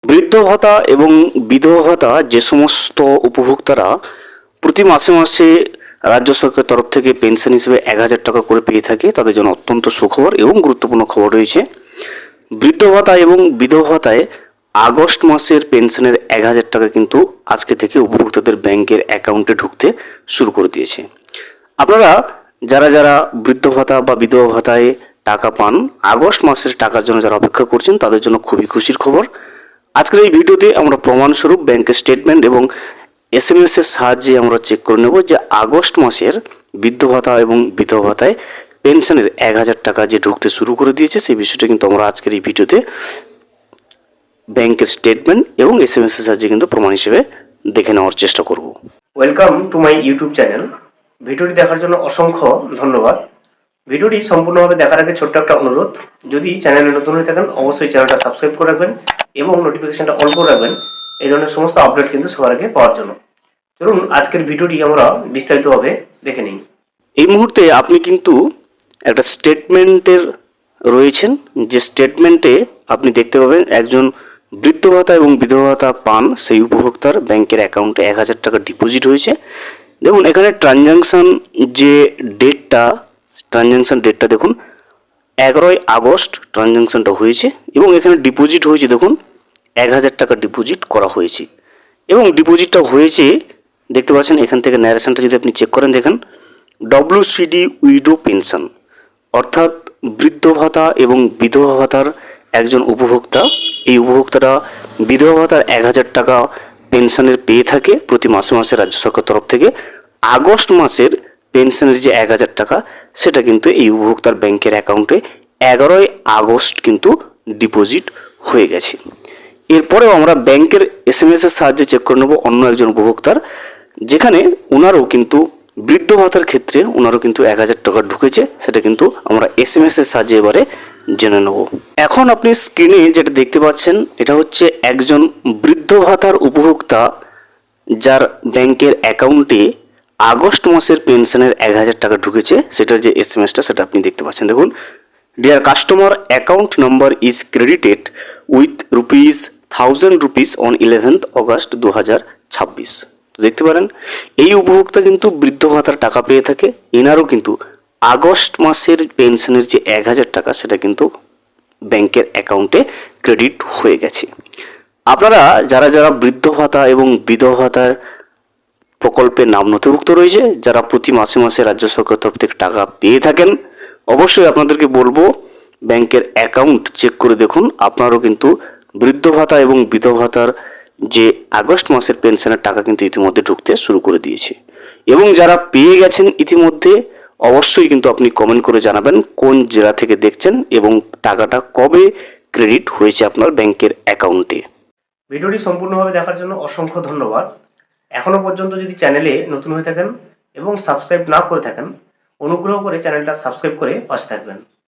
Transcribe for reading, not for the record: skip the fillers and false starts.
বৃদ্ধ ভাতা এবং বিধবা ভাতা যে সমস্ত উপভোক্তারা প্রতি মাসে মাসে রাজ্য সরকারের তরফ থেকে পেনশন হিসেবে 1,000 টাকা করে পেয়ে থাকে, তাদের জন্য অত্যন্ত সুখবর এবং গুরুত্বপূর্ণ খবর রয়েছে। বৃদ্ধ ভাতা এবং বিধবা ভাতায় আগস্ট মাসের পেনশনের 1,000 টাকা কিন্তু আজকে থেকে উপভোক্তাদের ব্যাংকের অ্যাকাউন্টে ঢুকতে শুরু করে দিয়েছে। আপনারা যারা যারা বৃদ্ধ ভাতা বা বিধবা ভাতায় টাকা পান, আগস্ট মাসের টাকার জন্য যারা অপেক্ষা করছেন তাদের জন্য খুবই খুশির খবর। আজকের এই ভিডিওতে আমরা প্রমাণস্বরূপ ব্যাংকের স্টেটমেন্ট এবং SMS এর সাহায্যে আমরা চেক করে নেব যে আগস্ট মাসের বৃদ্ধ ভাতা এবং বিধবা ভাতায় পেনশনের 1,000 টাকা যে ঢুকতে শুরু করে দিয়েছে সেই বিষয়টা কিন্তু আমরা আজকের এই ভিডিওতে ব্যাংকের স্টেটমেন্ট এবং SMS এর সাহায্যে কিন্তু প্রমাণ হিসেবে দেখে নেওয়ার চেষ্টা করব। Welcome to my YouTube channel. ভিডিওটি দেখার জন্য অসংখ্য ধন্যবাদ। ভিডিওটি সম্পূর্ণভাবে দেখার আগে ছোট্ট একটা অনুরোধ, যদি চ্যানেলে নতুন হয়ে থাকেন অবশ্যই চ্যানেলটা সাবস্ক্রাইব করে রাখবেন এবং নোটিফিকেশনটা অন করে রাখবেন এই ধরনের সমস্ত আপডেট কিন্তু সবার আগে পাওয়ার জন্য। চলুন আজকের ভিডিওটি আমরা বিস্তারিতভাবে দেখে নিই। এই মুহূর্তে আপনি কিন্তু একটা স্টেটমেন্টের রয়েছেন, যে স্টেটমেন্টে আপনি দেখতে পাবেন একজন বৃদ্ধ ভাতা এবং বিধবা ভাতা পান সেই উপভোক্তার ব্যাংকের অ্যাকাউন্টে 1,000 টাকা ডিপোজিট হয়েছে। দেখুন এখানে ট্রানজাকশান ডেটটা দেখুন 11ই আগস্ট ট্রানজাকশানটা হয়েছে এবং এখানে ডিপোজিট হয়েছে, দেখুন 1,000 টাকা ডিপোজিট করা হয়েছে এবং ডিপোজিটটা হয়েছে দেখতে পাচ্ছেন। এখান থেকে ন্যারেশনটা যদি আপনি চেক করেন দেখেন WCD উইডো পেনশন, অর্থাৎ বৃদ্ধ ভাতা এবং বিধবা ভাতার একজন উপভোক্তা। এই উপভোক্তারা বিধবা ভাতার 1,000 টাকা পেনশনের পেয়ে থাকে প্রতি মাসে মাসে রাজ্য সরকার তরফ থেকে। আগস্ট মাসের পেনশনের যে 1,000 টাকা সেটা কিন্তু এই উপভোক্তার ব্যাংকের অ্যাকাউন্টে 11ই আগস্ট কিন্তু ডিপোজিট হয়ে গেছে। এরপরেও আমরা ব্যাংকের SMS এর সাহায্যে চেক করে নেব অন্য একজন উপভোক্তার, যেখানে ওনারও কিন্তু বৃদ্ধ ভাতার ক্ষেত্রে ওনারও কিন্তু 1,000 টাকা ঢুকেছে, সেটা কিন্তু আমরা SMS এর সাহায্যে এবারে জেনে নেব। এখন আপনি স্ক্রিনে যেটা দেখতে পাচ্ছেন এটা হচ্ছে একজন বৃদ্ধ ভাতার উপভোক্তা যার ব্যাংকের অ্যাকাউন্টে আগস্ট মাসের পেনশনের 1,000 টাকা ঢুকেছে, সেটার যে SMSটা সেটা আপনি দেখতে পাচ্ছেন। দেখুন, deer customer, account number is credited with ₹1,000 on 11th August 2026। দেখতে পারেন এই উপভোক্তা কিন্তু বৃদ্ধ ভাতার টাকা পেয়ে থাকে, এনারও কিন্তু আগস্ট মাসের পেনশনের যে 1,000 টাকা সেটা কিন্তু ব্যাংকের অ্যাকাউন্টে ক্রেডিট হয়ে গেছে। আপনারা যারা যারা বৃদ্ধ ভাতা এবং বিধবা ভাতার প্রকল্পের নাম নথিভুক্ত রয়েছে, যারা প্রতি মাসে মাসে রাজ্য সরকার তরফ থেকে টাকা পেয়ে থাকেন, অবশ্যই আপনাদেরকে বলবো ব্যাংকের অ্যাকাউন্ট চেক করে দেখুন। আপনারও কিন্তু বৃদ্ধ ভাতা এবং বিধবা ভাতার যে আগস্ট মাসের পেনশনের টাকা কিন্তু ইতিমধ্যে ঢুকতে শুরু করে দিয়েছে। এবং যারা পেয়ে গেছেন ইতিমধ্যে অবশ্যই কিন্তু আপনি কমেন্ট করে জানাবেন কোন জেলা থেকে দেখছেন এবং টাকাটা কবে ক্রেডিট হয়েছে আপনার ব্যাংকের অ্যাকাউন্টে। ভিডিওটি সম্পূর্ণভাবে দেখার জন্য অসংখ্য ধন্যবাদ। এখনও পর্যন্ত যদি চ্যানেলে নতুন হয়ে থাকেন এবং সাবস্ক্রাইব না করে থাকেন, অনুগ্রহ করে চ্যানেলটা সাবস্ক্রাইব করে পাশে থাকবেন।